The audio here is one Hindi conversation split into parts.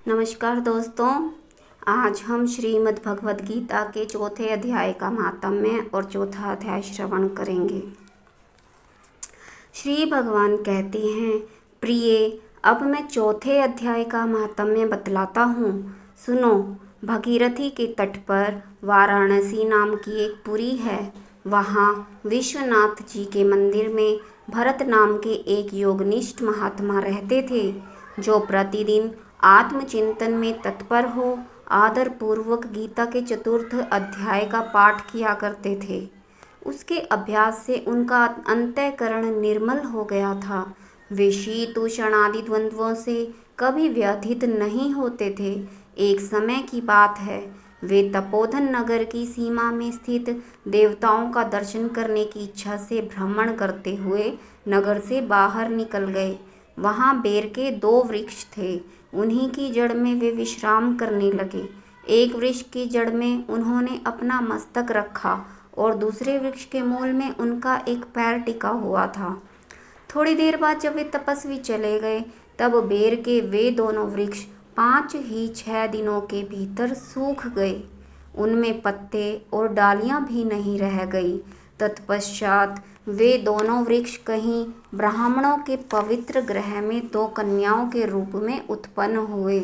नमस्कार दोस्तों। आज हम श्रीमद् भगवद गीता के चौथे अध्याय का महात्म्य और चौथा अध्याय श्रवण करेंगे। श्री भगवान कहते हैं, प्रिय, अब मैं चौथे अध्याय का महात्म्य बतलाता हूँ। सुनो। भगीरथी के तट पर वाराणसी नाम की एक पुरी है। वहाँ विश्वनाथ जी के मंदिर में भरत नाम के एक योगनिष्ठ महात्मा रहते थे, जो प्रतिदिन आत्मचिंतन में तत्पर हो आदर पूर्वक गीता के चतुर्थ अध्याय का पाठ किया करते थे। उसके अभ्यास से उनका अंतःकरण निर्मल हो गया था। वे शीत उष्ण आदि द्वंद्वों से कभी व्यथित नहीं होते थे। एक समय की बात है, वे तपोधन नगर की सीमा में स्थित देवताओं का दर्शन करने की इच्छा से भ्रमण करते हुए नगर से बाहर निकल गए। वहाँ बेर के 2 वृक्ष थे। उन्हीं की जड़ में वे विश्राम करने लगे। एक वृक्ष की जड़ में उन्होंने अपना मस्तक रखा और दूसरे वृक्ष के मूल में उनका एक पैर टिका हुआ था। थोड़ी देर बाद जब वे तपस्वी चले गए, तब बेर के वे दोनों वृक्ष 5 ही 6 दिनों के भीतर सूख गए। उनमें पत्ते और डालियां भी नहीं रह गई। तत्पश्चात वे दोनों वृक्ष कहीं ब्राह्मणों के पवित्र गृह में 2 कन्याओं के रूप में उत्पन्न हुए।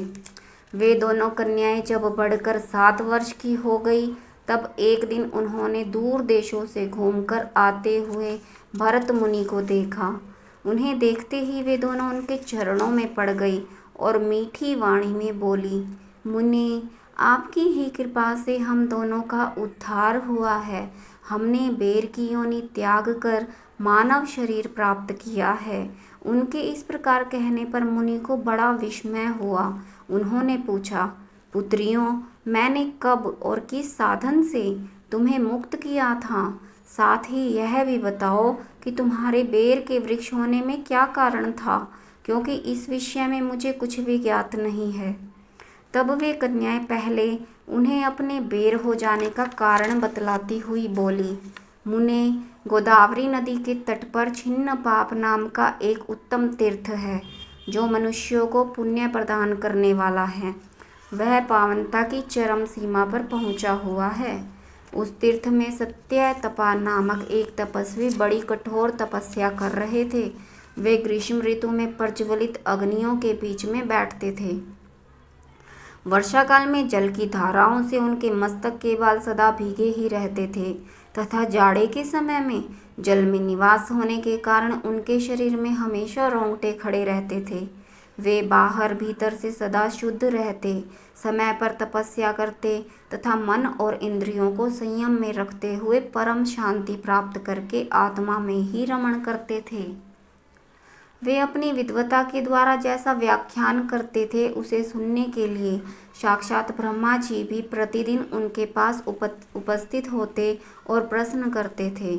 वे दोनों कन्याएं जब बढ़कर 7 वर्ष की हो गई, तब एक दिन उन्होंने दूर देशों से घूमकर आते हुए भरत मुनि को देखा। उन्हें देखते ही वे दोनों उनके चरणों में पड़ गई और मीठी वाणी में बोली, मुनि, आपकी ही कृपा से हम दोनों का उद्धार हुआ है। हमने बेर की योनि त्याग कर मानव शरीर प्राप्त किया है। उनके इस प्रकार कहने पर मुनि को बड़ा विस्मय हुआ। उन्होंने पूछा, पुत्रियों, मैंने कब और किस साधन से तुम्हें मुक्त किया था? साथ ही यह भी बताओ कि तुम्हारे बेर के वृक्ष होने में क्या कारण था, क्योंकि इस विषय में मुझे कुछ भी ज्ञात नहीं है। तब वे कन्याएं पहले उन्हें अपने बेर हो जाने का कारण बतलाती हुई बोली, मुने, गोदावरी नदी के तट पर छिन्न पाप नाम का एक उत्तम तीर्थ है, जो मनुष्यों को पुण्य प्रदान करने वाला है। वह पावनता की चरम सीमा पर पहुंचा हुआ है। उस तीर्थ में सत्यतपा नामक एक तपस्वी बड़ी कठोर तपस्या कर रहे थे। वे ग्रीष्म ऋतु में प्रज्वलित अग्नियों के बीच में बैठते थे। वर्षा काल में जल की धाराओं से उनके मस्तक के बाल सदा भीगे ही रहते थे तथा जाड़े के समय में जल में निवास होने के कारण उनके शरीर में हमेशा रोंगटे खड़े रहते थे। वे बाहर भीतर से सदा शुद्ध रहते, समय पर तपस्या करते तथा मन और इंद्रियों को संयम में रखते हुए परम शांति प्राप्त करके आत्मा में ही रमण करते थे। वे अपनी विद्वता के द्वारा जैसा व्याख्यान करते थे, उसे सुनने के लिए साक्षात ब्रह्मा जी भी प्रतिदिन उनके पास उपस्थित होते और प्रश्न करते थे।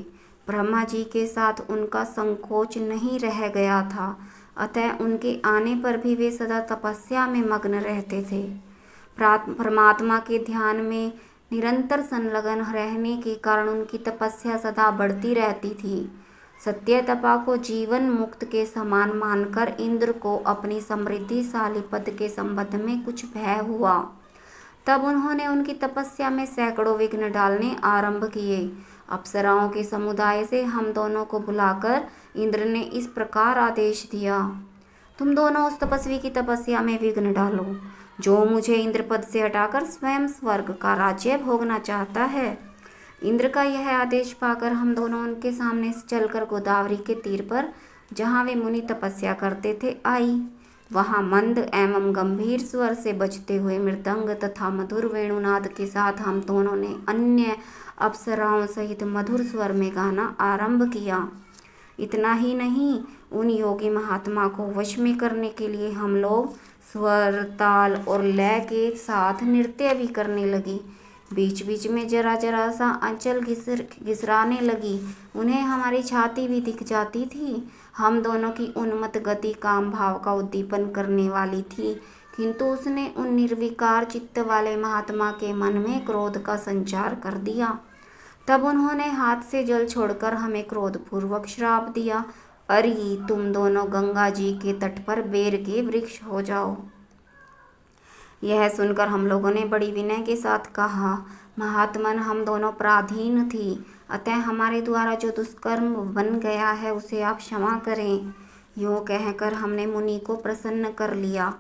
ब्रह्मा जी के साथ उनका संकोच नहीं रह गया था, अतः उनके आने पर भी वे सदा तपस्या में मग्न रहते थे। परमात्मा के ध्यान में निरंतर संलग्न रहने के कारण उनकी तपस्या सदा बढ़ती रहती थी। सत्यतपा को जीवन मुक्त के समान मानकर इंद्र को अपनी समृद्धिशाली पद के संबंध में कुछ भय हुआ। तब उन्होंने उनकी तपस्या में सैकड़ों विघ्न डालने आरंभ किए। अप्सराओं के समुदाय से हम दोनों को बुलाकर इंद्र ने इस प्रकार आदेश दिया, तुम दोनों उस तपस्वी की तपस्या में विघ्न डालो, जो मुझे इंद्र पद से हटाकर स्वयं स्वर्ग का राज्य भोगना चाहता है। इंद्र का यह आदेश पाकर हम दोनों उनके सामने से चलकर गोदावरी के तीर पर, जहाँ वे मुनि तपस्या करते थे, आई। वहाँ मंद एवं गंभीर स्वर से बजते हुए मृदंग तथा मधुर वेणुनाद के साथ हम दोनों ने अन्य अप्सराओं सहित मधुर स्वर में गाना आरंभ किया। इतना ही नहीं, उन योगी महात्मा को वश में करने के लिए हम लोग स्वर, ताल और लय के साथ नृत्य भी करने लगी। बीच बीच में जरा जरा सा आंचल घिसराने लगी। उन्हें हमारी छाती भी दिख जाती थी। हम दोनों की उन्मत्त गति काम भाव का उद्दीपन करने वाली थी, किंतु उसने उन निर्विकार चित्त वाले महात्मा के मन में क्रोध का संचार कर दिया। तब उन्होंने हाथ से जल छोड़कर हमें क्रोधपूर्वक श्राप दिया, अरे तुम दोनों गंगा जी के तट पर बेर के वृक्ष हो जाओ। यह सुनकर हम लोगों ने बड़ी विनय के साथ कहा, महात्मन, हम दोनों पराधीन थी, अतः हमारे द्वारा जो दुष्कर्म बन गया है उसे आप क्षमा करें। यूँ कहकर हमने मुनि को प्रसन्न कर लिया।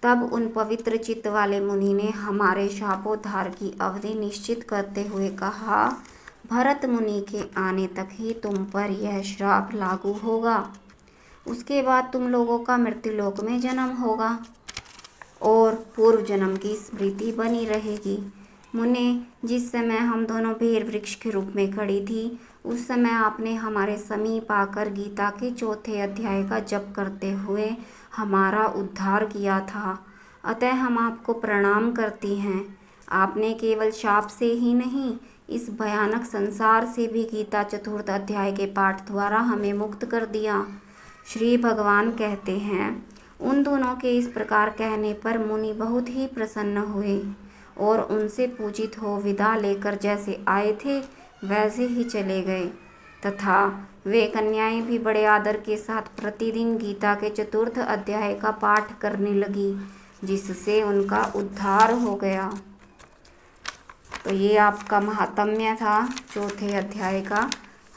तब उन पवित्र चित्त वाले मुनि ने हमारे शापोद्धार की अवधि निश्चित करते हुए कहा, भरत मुनि के आने तक ही तुम पर यह श्राप लागू होगा। उसके बाद तुम लोगों का मृत्युलोक में जन्म होगा और पूर्व जन्म की स्मृति बनी रहेगी। मुने, जिस समय हम दोनों बेर वृक्ष के रूप में खड़ी थी, उस समय आपने हमारे समीप आकर गीता के 4 अध्याय का जप करते हुए हमारा उद्धार किया था, अतः हम आपको प्रणाम करती हैं। आपने केवल शाप से ही नहीं, इस भयानक संसार से भी गीता 4 अध्याय के पाठ द्वारा हमें मुक्त कर दिया। श्री भगवान कहते हैं, उन दोनों के इस प्रकार कहने पर मुनि बहुत ही प्रसन्न हुए और उनसे पूजित हो विदा लेकर जैसे आए थे वैसे ही चले गए, तथा वे कन्याएं भी बड़े आदर के साथ प्रतिदिन गीता के 4 अध्याय का पाठ करने लगी, जिससे उनका उद्धार हो गया। तो ये आपका महात्म्य था 4 अध्याय का।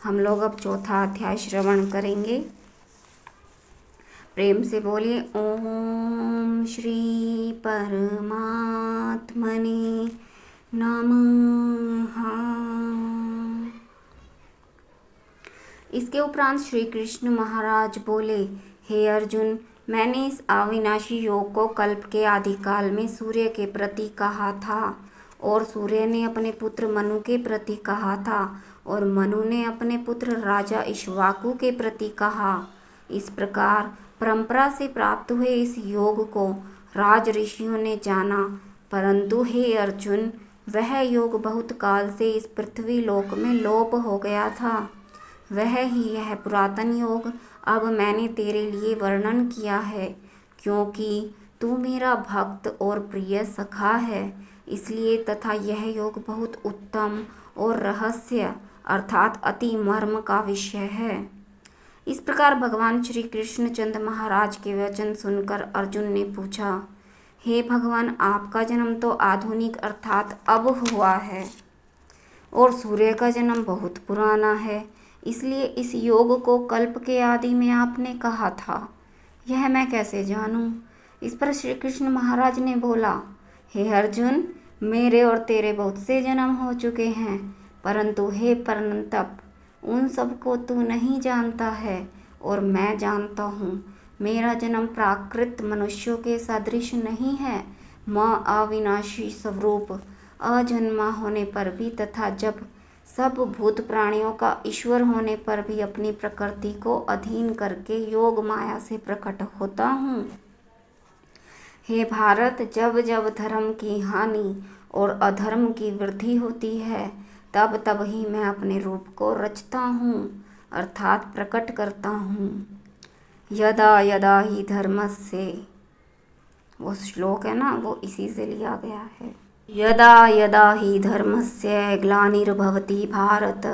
हम लोग अब 4था अध्याय श्रवण करेंगे। प्रेम से बोलिए, ओम श्री परमात्मने नमः। इसके उपरांत श्री कृष्ण महाराज बोले, हे अर्जुन, मैंने इस अविनाशी योग को कल्प के आदिकाल में सूर्य के प्रति कहा था और सूर्य ने अपने पुत्र मनु के प्रति कहा था और मनु ने अपने पुत्र राजा इक्ष्वाकु के प्रति कहा। इस प्रकार परंपरा से प्राप्त हुए इस योग को राज ऋषियों ने जाना, परंतु हे अर्जुन, वह योग बहुत काल से इस पृथ्वी लोक में लोप हो गया था। वह ही यह पुरातन योग अब मैंने तेरे लिए वर्णन किया है, क्योंकि तू मेरा भक्त और प्रिय सखा है, इसलिए तथा यह योग बहुत उत्तम और रहस्य अर्थात अति मर्म का विषय है। इस प्रकार भगवान श्री कृष्णचंद्र महाराज के वचन सुनकर अर्जुन ने पूछा, हे भगवान, आपका जन्म तो आधुनिक अर्थात अब हुआ है और सूर्य का जन्म बहुत पुराना है, इसलिए इस योग को कल्प के आदि में आपने कहा था, यह मैं कैसे जानूं? इस पर श्री कृष्ण महाराज ने बोला, हे अर्जुन, मेरे और तेरे बहुत से जन्म हो चुके हैं, परंतु हे परंतप, उन सबको तू नहीं जानता है और मैं जानता हूँ। मेरा जन्म प्राकृत मनुष्यों के सदृश नहीं है। मैं अविनाशी स्वरूप अजन्मा होने पर भी तथा जब सब भूत प्राणियों का ईश्वर होने पर भी अपनी प्रकृति को अधीन करके योग माया से प्रकट होता हूँ। हे भारत, जब जब धर्म की हानि और अधर्म की वृद्धि होती है, तब तब ही मैं अपने रूप को रचता हूँ अर्थात प्रकट करता हूँ। यदा यदा ही धर्मस्य, वो श्लोक है ना, वो इसी से लिया गया है। यदा यदा ही धर्मस्य ग्लानिर्भवति भारत,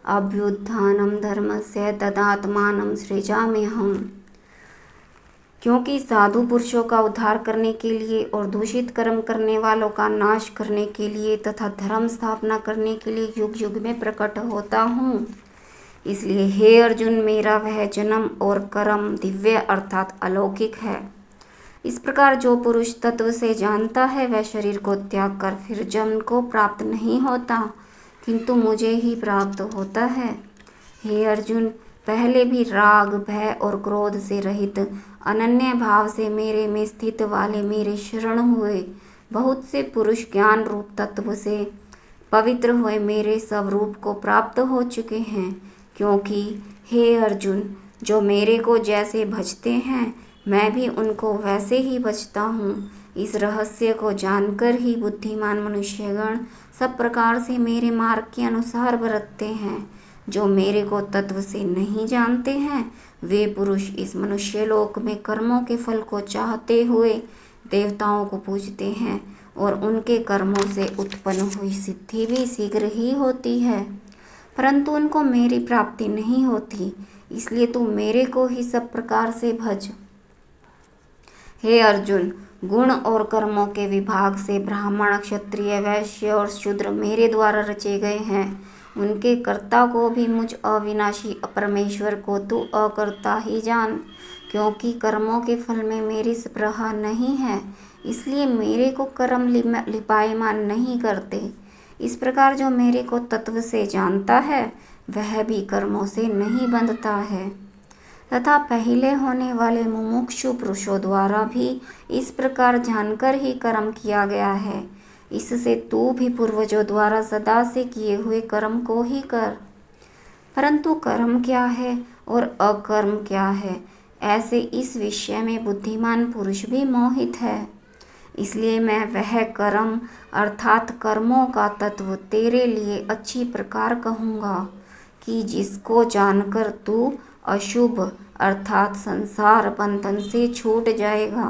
अभ्युत्थानं धर्मस्य तदात्मानं सृजाम्यहम्। क्योंकि साधु पुरुषों का उद्धार करने के लिए और दूषित कर्म करने वालों का नाश करने के लिए तथा धर्म स्थापना करने के लिए युग युग में प्रकट होता हूँ। इसलिए हे अर्जुन, मेरा वह जन्म और कर्म दिव्य अर्थात अलौकिक है। इस प्रकार जो पुरुष तत्व से जानता है वह शरीर को त्याग कर फिर जन्म को प्राप्त नहीं होता, किंतु मुझे ही प्राप्त होता है। हे अर्जुन, पहले भी राग, भय और क्रोध से रहित अनन्य भाव से मेरे में स्थित वाले मेरे शरण हुए बहुत से पुरुष ज्ञान रूप तत्व से पवित्र हुए मेरे स्वरूप को प्राप्त हो चुके हैं। क्योंकि हे अर्जुन, जो मेरे को जैसे भजते हैं मैं भी उनको वैसे ही भजता हूँ। इस रहस्य को जानकर ही बुद्धिमान मनुष्यगण सब प्रकार से मेरे मार्ग के अनुसार बरतते हैं। जो मेरे को तत्व से नहीं जानते हैं वे पुरुष इस मनुष्य लोक में कर्मों के फल को चाहते हुए देवताओं को पूजते हैं और उनके कर्मों से उत्पन्न हुई सिद्धि भी शीघ्र ही होती है, परंतु उनको मेरी प्राप्ति नहीं होती। इसलिए तू मेरे को ही सब प्रकार से भज। हे अर्जुन, गुण और कर्मों के विभाग से ब्राह्मण, क्षत्रिय, वैश्य और शूद्र मेरे द्वारा रचे गए हैं। उनके कर्ता को भी मुझ अविनाशी परमेश्वर को तू अकर्ता ही जान। क्योंकि कर्मों के फल में मेरी स्पृहा नहीं है, इसलिए मेरे को कर्म लिपायमान नहीं करते। इस प्रकार जो मेरे को तत्व से जानता है, वह भी कर्मों से नहीं बंधता है। तथा पहले होने वाले मुमुक्षु पुरुषों द्वारा भी इस प्रकार जानकर ही कर्म किया गया है। इससे तू भी पूर्वजों द्वारा सदा से किए हुए कर्म को ही कर। परंतु कर्म क्या है और अकर्म क्या है, ऐसे इस विषय में बुद्धिमान पुरुष भी मोहित है। इसलिए मैं वह कर्म अर्थात कर्मों का तत्व तेरे लिए अच्छी प्रकार कहूँगा कि जिसको जानकर तू अशुभ अर्थात संसार बंधन से छूट जाएगा।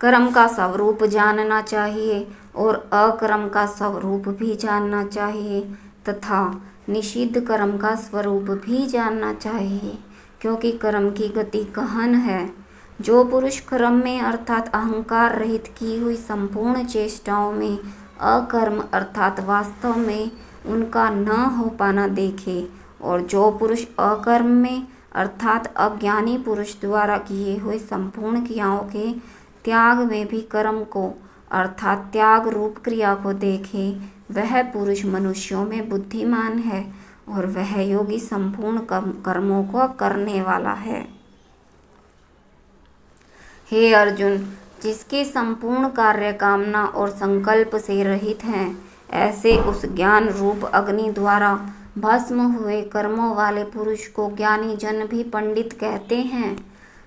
कर्म का स्वरूप जानना चाहिए और अकर्म का स्वरूप भी जानना चाहिए तथा निषिद्ध कर्म का स्वरूप भी जानना चाहिए, क्योंकि कर्म की गति गहन है। जो पुरुष कर्म में अर्थात अहंकार रहित की हुई संपूर्ण चेष्टाओं में अकर्म अर्थात वास्तव में उनका न हो पाना देखे, और जो पुरुष अकर्म में अर्थात अज्ञानी पुरुष द्वारा किए हुए संपूर्ण क्रियाओं के त्याग में भी कर्म को अर्थात त्याग रूप क्रिया को देखे, वह पुरुष मनुष्यों में बुद्धिमान है और वह योगी संपूर्ण कर्मों को करने वाला है। हे अर्जुन, जिसके संपूर्ण कार्य कामना और संकल्प से रहित हैं, ऐसे उस ज्ञान रूप अग्नि द्वारा भस्म हुए कर्मों वाले पुरुष को ज्ञानी जन भी पंडित कहते हैं।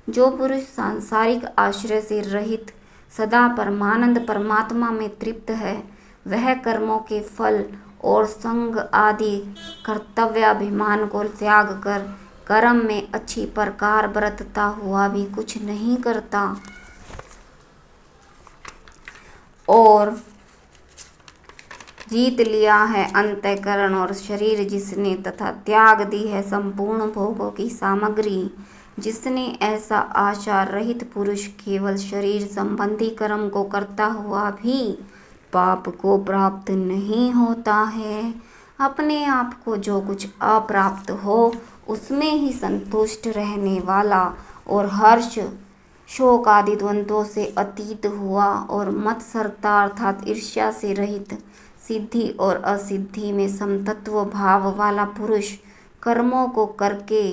जो पुरुष सांसारिक आश्रय से रहित सदा परमानंद परमात्मा में तृप्त है, वह कर्मों के फल और संग आदि कर्तव्याभिमान को त्याग कर कर्म में अच्छी प्रकार बरतता हुआ भी कुछ नहीं करता और जीत लिया है अंतःकरण और शरीर जिसने, तथा त्याग दी है संपूर्ण भोगों की सामग्री जिसने, ऐसा आचार रहित पुरुष केवल शरीर संबंधी कर्म को करता हुआ भी पाप को प्राप्त नहीं होता है। अपने आप को जो कुछ अप्राप्त हो उसमें ही संतुष्ट रहने वाला और हर्ष शोक आदि द्वंद्वों से अतीत हुआ और मत्सरता अर्थात ईर्ष्या से रहित सिद्धि और असिद्धि में समतत्व भाव वाला पुरुष कर्मों को करके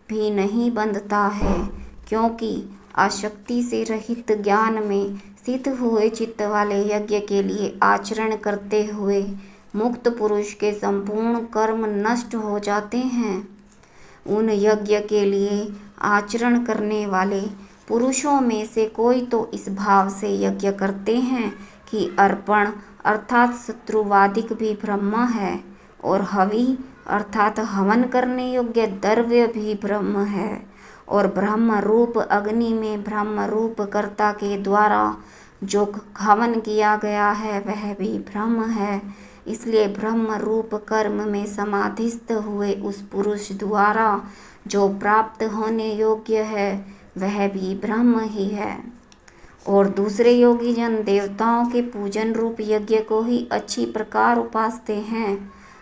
भी नहीं बंधता है, क्योंकि आसक्ति से रहित ज्ञान में स्थित हुए चित्त वाले यज्ञ के लिए आचरण करते हुए मुक्त पुरुष के संपूर्ण कर्म नष्ट हो जाते हैं। उन यज्ञ के लिए आचरण करने वाले पुरुषों में से कोई तो इस भाव से यज्ञ करते हैं कि अर्पण अर्थात शत्रुवादिक भी ब्रह्म है और हवि अर्थात हवन करने योग्य द्रव्य भी ब्रह्म है, और ब्रह्म रूप अग्नि में ब्रह्म रूप कर्ता के द्वारा जो हवन किया गया है वह भी ब्रह्म है। इसलिए ब्रह्म रूप कर्म में समाधिस्थ हुए उस पुरुष द्वारा जो प्राप्त होने योग्य है वह भी ब्रह्म ही है। और दूसरे योगी जन देवताओं के पूजन रूप यज्ञ को ही अच्छी प्रकार उपासते हैं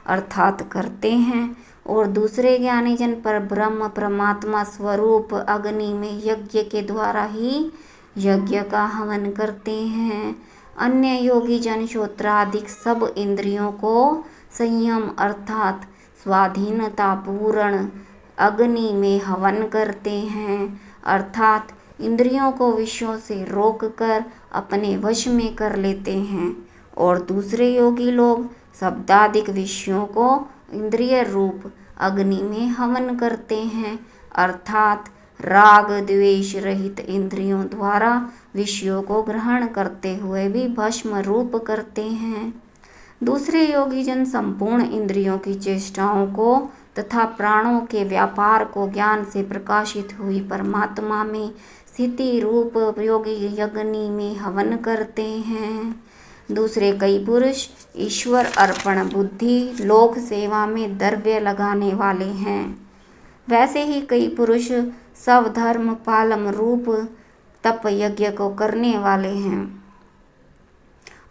अर्थात करते हैं, और दूसरे ज्ञानी जन पर ब्रह्म परमात्मा स्वरूप अग्नि में यज्ञ के द्वारा ही यज्ञ का हवन करते हैं। अन्य योगी जन श्रोत्रादिक सब इंद्रियों को संयम अर्थात स्वाधीनता पूर्ण अग्नि में हवन करते हैं अर्थात इंद्रियों को विषयों से रोककर अपने वश में कर लेते हैं, और दूसरे योगी लोग शब्दादिक विषयों को इंद्रिय रूप अग्नि में हवन करते हैं अर्थात राग द्वेष रहित इंद्रियों द्वारा विषयों को ग्रहण करते हुए भी भस्म रूप करते हैं। दूसरे योगी जन संपूर्ण इंद्रियों की चेष्टाओं को तथा प्राणों के व्यापार को ज्ञान से प्रकाशित हुई परमात्मा में स्थिति रूप योगी अग्नि में हवन करते हैं। दूसरे कई पुरुष ईश्वर अर्पण बुद्धि लोक सेवा में द्रव्य लगाने वाले हैं। वैसे ही कई पुरुष स्वधर्म पालम रूप तप यज्ञ को करने वाले हैं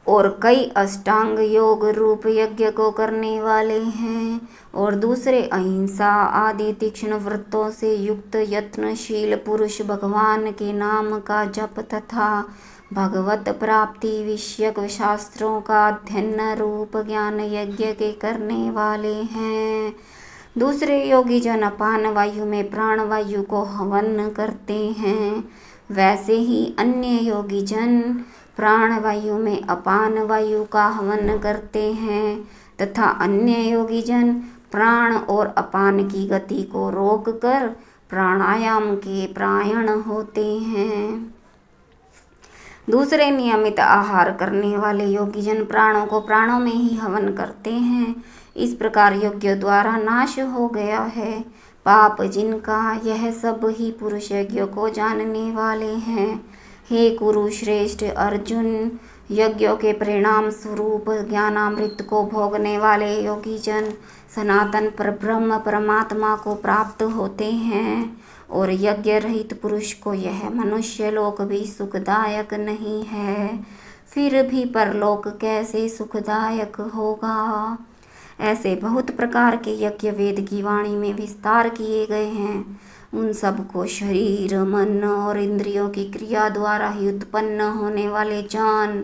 और कई अष्टांग योग रूप यज्ञ को करने वाले हैं और दूसरे अहिंसा आदि तीक्ष्ण व्रतों से युक्त यत्नशील पुरुष भगवान के नाम का जप तथा भगवत प्राप्ति विषयक शास्त्रों का अध्ययन रूप ज्ञान यज्ञ के करने वाले हैं। दूसरे योगी जन अपान वायु में प्राण वायु को हवन करते हैं, वैसे ही अन्य योगी जन प्राण वायु में अपान वायु का हवन करते हैं तथा अन्य योगी जन प्राण और अपान की गति को रोककर प्राणायाम के परायण होते हैं। दूसरे नियमित आहार करने वाले योगी जन प्राणों को प्राणों में ही हवन करते हैं। इस प्रकार यज्ञ द्वारा नाश हो गया है पाप जिनका, यह सब ही पुरुष यज्ञ को जानने वाले हैं। हे कुरुश्रेष्ठ अर्जुन, यज्ञों के परिणाम स्वरूप ज्ञानामृत को भोगने वाले योगी जन सनातन परब्रह्म परमात्मा को प्राप्त होते हैं और यज्ञ रहित पुरुष को यह मनुष्य लोक भी सुखदायक नहीं है। फिर भी परलोक कैसे सुखदायक होगा। ऐसे बहुत प्रकार के यज्ञ वेद की वाणी में विस्तार किए गए हैं। उन सब को शरीर मन और इंद्रियों की क्रिया द्वारा ही उत्पन्न होने वाले जान,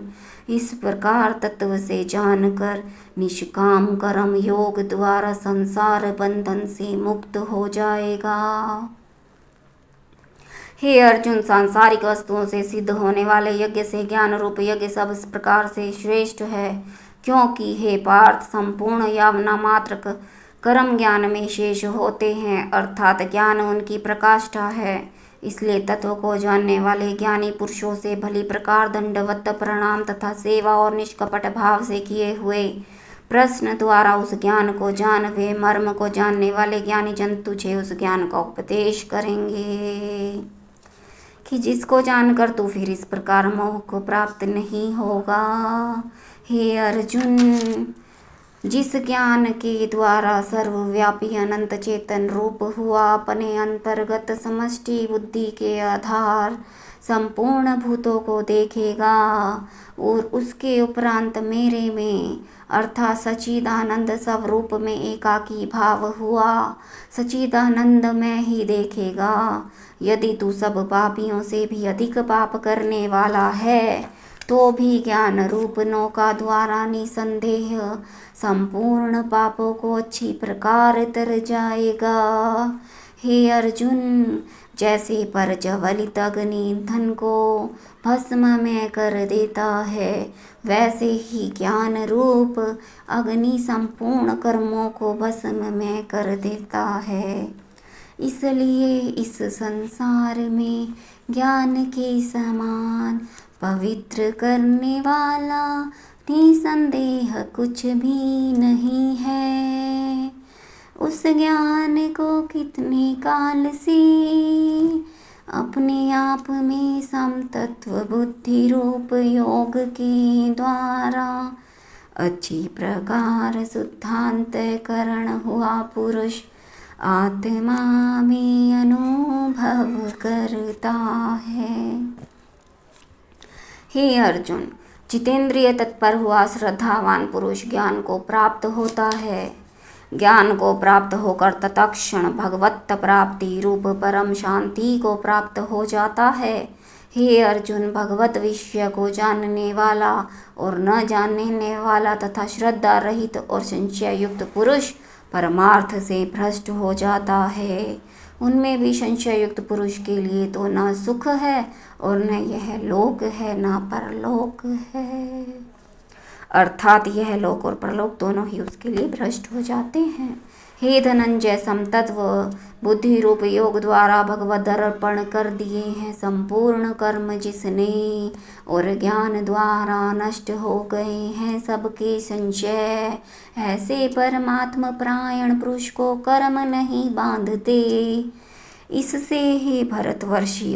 इस प्रकार तत्व से जानकर निष्काम कर्म योग द्वारा संसार बंधन से मुक्त हो जाएगा। हे अर्जुन, सांसारिक वस्तुओं से सिद्ध होने वाले यज्ञ से ज्ञान रूप यज्ञ सब इस प्रकार से श्रेष्ठ है, क्योंकि हे पार्थ संपूर्ण यावना मात्र कर्म ज्ञान में शेष होते हैं, अर्थात ज्ञान उनकी प्रकाष्ठा है। इसलिए तत्व को जानने वाले ज्ञानी पुरुषों से भली प्रकार दंडवत प्रणाम तथा सेवा और निष्कपट भाव से किए हुए प्रश्न द्वारा उस ज्ञान को जान वे मर्म को जानने वाले ज्ञानी जन तुझे उस ज्ञान का उपदेश करेंगे कि जिसको जानकर तू फिर इस प्रकार मोह को प्राप्त नहीं होगा। हे अर्जुन, जिस ज्ञान के द्वारा सर्वव्यापी अनंत चेतन रूप हुआ अपने अंतर्गत समष्टि बुद्धि के आधार संपूर्ण भूतों को देखेगा और उसके उपरांत मेरे में अर्थात सच्चिदानंद स्वरूप में एकाकी भाव हुआ सच्चिदानंद में ही देखेगा। यदि तू सब पापियों से भी अधिक पाप करने वाला है तो भी ज्ञान रूप नौका द्वारा निसंदेह संपूर्ण पापों को अच्छी प्रकार तर जाएगा। हे अर्जुन, जैसे प्रज्वलित अग्नि ईंधन को भस्म में कर देता है, वैसे ही ज्ञान रूप अग्नि संपूर्ण कर्मों को भस्म में कर देता है। इसलिए इस संसार में ज्ञान के समान पवित्र करने वाला निसंदेह कुछ भी नहीं है। उस ज्ञान को कितने काल से अपने आप में समतत्व बुद्धि रूप योग के द्वारा अच्छी प्रकार शुद्धांतकरण हुआ पुरुष आत्मा में अनुभव करता है। हे अर्जुन, जितेंद्रिय तत्पर हुआ श्रद्धावान पुरुष ज्ञान को प्राप्त होता है। ज्ञान को प्राप्त होकर तत्क्षण भगवत प्राप्ति रूप परम शांति को प्राप्त हो जाता है। हे अर्जुन, भगवत विषय को जानने वाला और न जानने वाला तथा श्रद्धा रहित और संशय युक्त पुरुष परमार्थ से भ्रष्ट हो जाता है। उनमें भी संशय युक्त पुरुष के लिए तो न सुख है और न यह लोक है न परलोक है, अर्थात यह लोक और परलोक दोनों ही उसके लिए भ्रष्ट हो जाते हैं। हे धनंजय, समतत्व बुद्धि रूप योग द्वारा भगवद अर्पण कर दिए हैं संपूर्ण कर्म जिसने और ज्ञान द्वारा नष्ट हो गए हैं सबके संशय। ऐसे परमात्म परायण पुरुष को कर्म नहीं बांधते। इससे ही भरतवंशी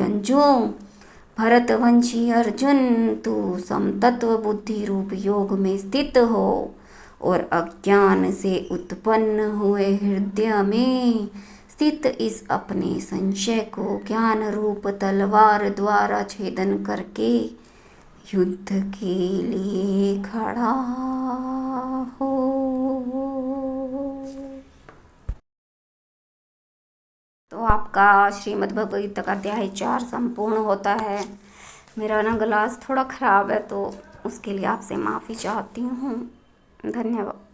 अर्जुन, तू समतत्व बुद्धि रूप योग में स्थित हो और अज्ञान से उत्पन्न हुए हृदय में स्थित इस अपने संशय को ज्ञान रूप तलवार द्वारा छेदन करके युद्ध के लिए खड़ा हो। तो आपका श्रीमद् भगवद गीता का अध्याय 4 संपूर्ण होता है। मेरा ना ग्लास थोड़ा ख़राब है तो उसके लिए आपसे माफ़ी चाहती हूँ। धन्यवाद।